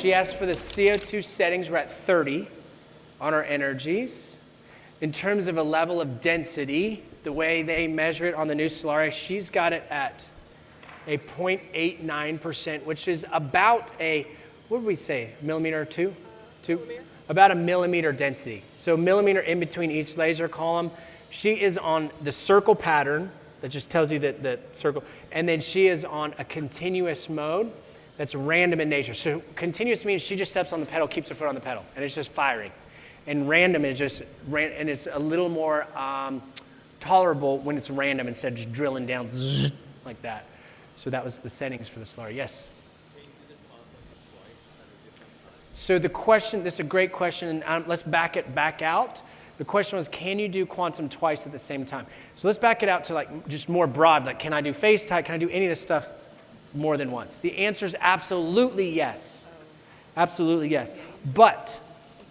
She asked for the CO2 settings. We're at 30 on our energies. In terms of a level of density, the way they measure it on the new Solaria, she's got it at a 0.89%, which is about a, what did we say, millimeter or two? About a millimeter density. So millimeter in between each laser column. She is on the circle pattern, that just tells you that the circle, and then she is on a continuous mode that's random in nature. So continuous means she just steps on the pedal, keeps her foot on the pedal, and it's just firing. And random is just, and it's a little more tolerable when it's random instead of just drilling down like that. So that was the settings for the Solaria. Yes? So the question, this is a great question, and let's back it back out. The question was, can you do quantum twice at the same time? So let's back it out to like just more broad, like can I do face tight, can I do any of this stuff more than once? The answer is absolutely yes. Absolutely yes. But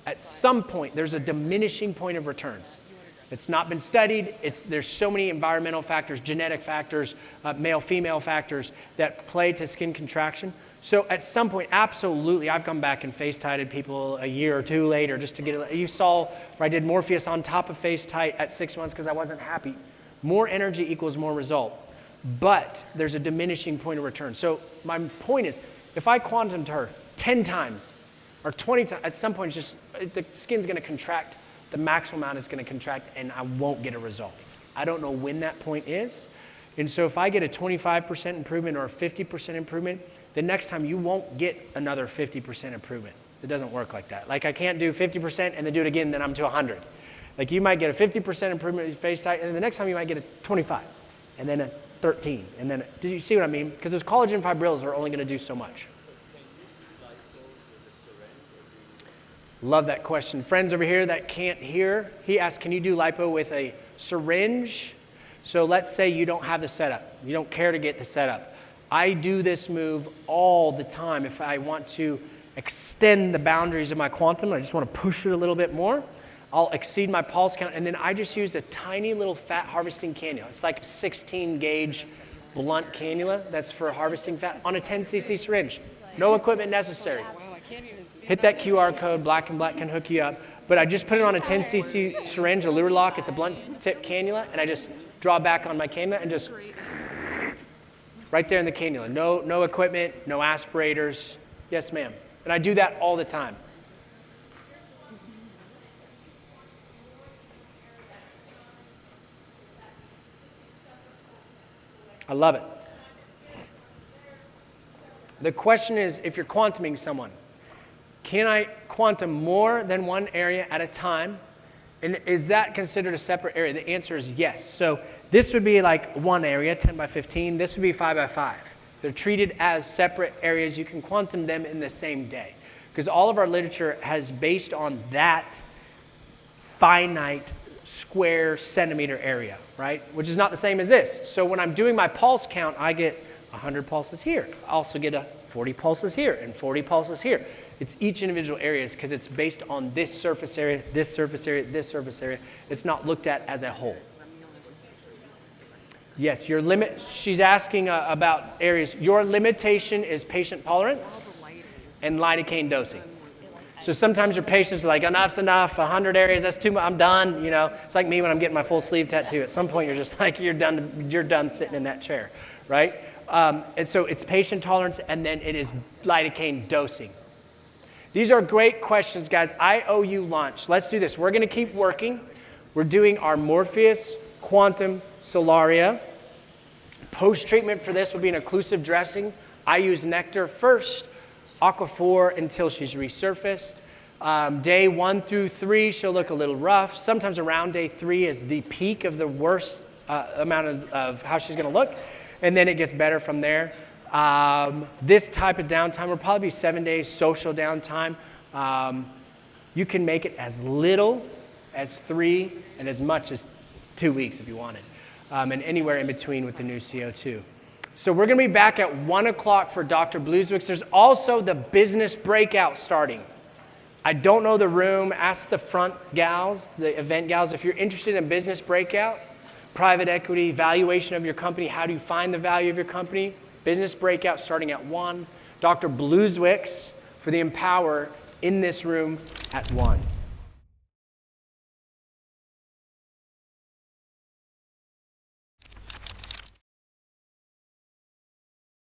at some point, there's a diminishing point of returns. It's not been studied. There's so many environmental factors, genetic factors, male-female factors that play to skin contraction. So at some point, absolutely, I've come back and face-tighted people a year or two later just to get it. You saw where I did Morpheus on top of face-tight at 6 months because I wasn't happy. More energy equals more result. But there's a diminishing point of return. So my point is, if I quantumed her 10 times or 20 times, at some point, it's just the skin's going to contract, the maximum amount is going to contract, and I won't get a result. I don't know when that point is. And so if I get a 25% improvement or a 50% improvement, the next time you won't get another 50% improvement. It doesn't work like that. Like I can't do 50% and then do it again, then I'm to 100. Like you might get a 50% improvement with face tight, and then the next time you might get a 25, and then a 13, and then, do you see what I mean? Because those collagen fibrils are only going to do so much. Love that question. Friends over here that can't hear, he asked, can you do lipo with a syringe? So let's say you don't have the setup. You don't care to get the setup. I do this move all the time. If I want to extend the boundaries of my quantum, I just want to push it a little bit more, I'll exceed my pulse count, and then I just use a tiny little fat harvesting cannula. It's like a 16 gauge blunt cannula that's for harvesting fat on a 10 cc syringe. No equipment necessary. Hit that QR code, Black and Black can hook you up. But I just put it on a 10 cc syringe, a lure lock, it's a blunt tip cannula, and I just draw back on my cannula and just right there in the cannula. No equipment, no aspirators. Yes, ma'am. And I do that all the time. I love it. The question is, if you're quantuming someone, can I quantum more than one area at a time? And is that considered a separate area? The answer is yes. So this would be like one area, 10 by 15. This would be 5 by 5. They're treated as separate areas. You can quantum them in the same day. Because all of our literature has based on that finite square centimeter area, right? Which is not the same as this. So when I'm doing my pulse count, I get 100 pulses here. I also get a 40 pulses here and 40 pulses here. It's each individual areas because it's based on this surface area, this surface area, this surface area. It's not looked at as a whole. Yes, your limit, she's asking about areas. Your limitation is patient tolerance and lidocaine dosing. So sometimes your patients are like, enough's enough, 100 areas, that's too much, I'm done. You know, it's like me when I'm getting my full sleeve tattoo. At some point, you're just like, you're done sitting in that chair, right? And so it's patient tolerance, and then it is lidocaine dosing. These are great questions, guys. I owe you lunch. Let's do this. We're going to keep working. We're doing our Morpheus Quantum Solaria. Post-treatment for this would be an occlusive dressing. I use Nectar first, Aquaphor until she's resurfaced. Day 1 through 3, she'll look a little rough. Sometimes around day 3 is the peak of the worst amount of how she's going to look. And then it gets better from there. This type of downtime will probably be 7 days social downtime. You can make it as little as 3 and as much as 2 weeks if you wanted. And anywhere in between with the new CO2. So we're going to be back at 1 o'clock for Dr. Blueswick's. There's also the business breakout starting. I don't know the room. Ask the front gals, the event gals, if you're interested in business breakout, private equity, valuation of your company, how do you find the value of your company? Business breakout starting at 1. Dr. Blueswick's for the Empower in this room at 1.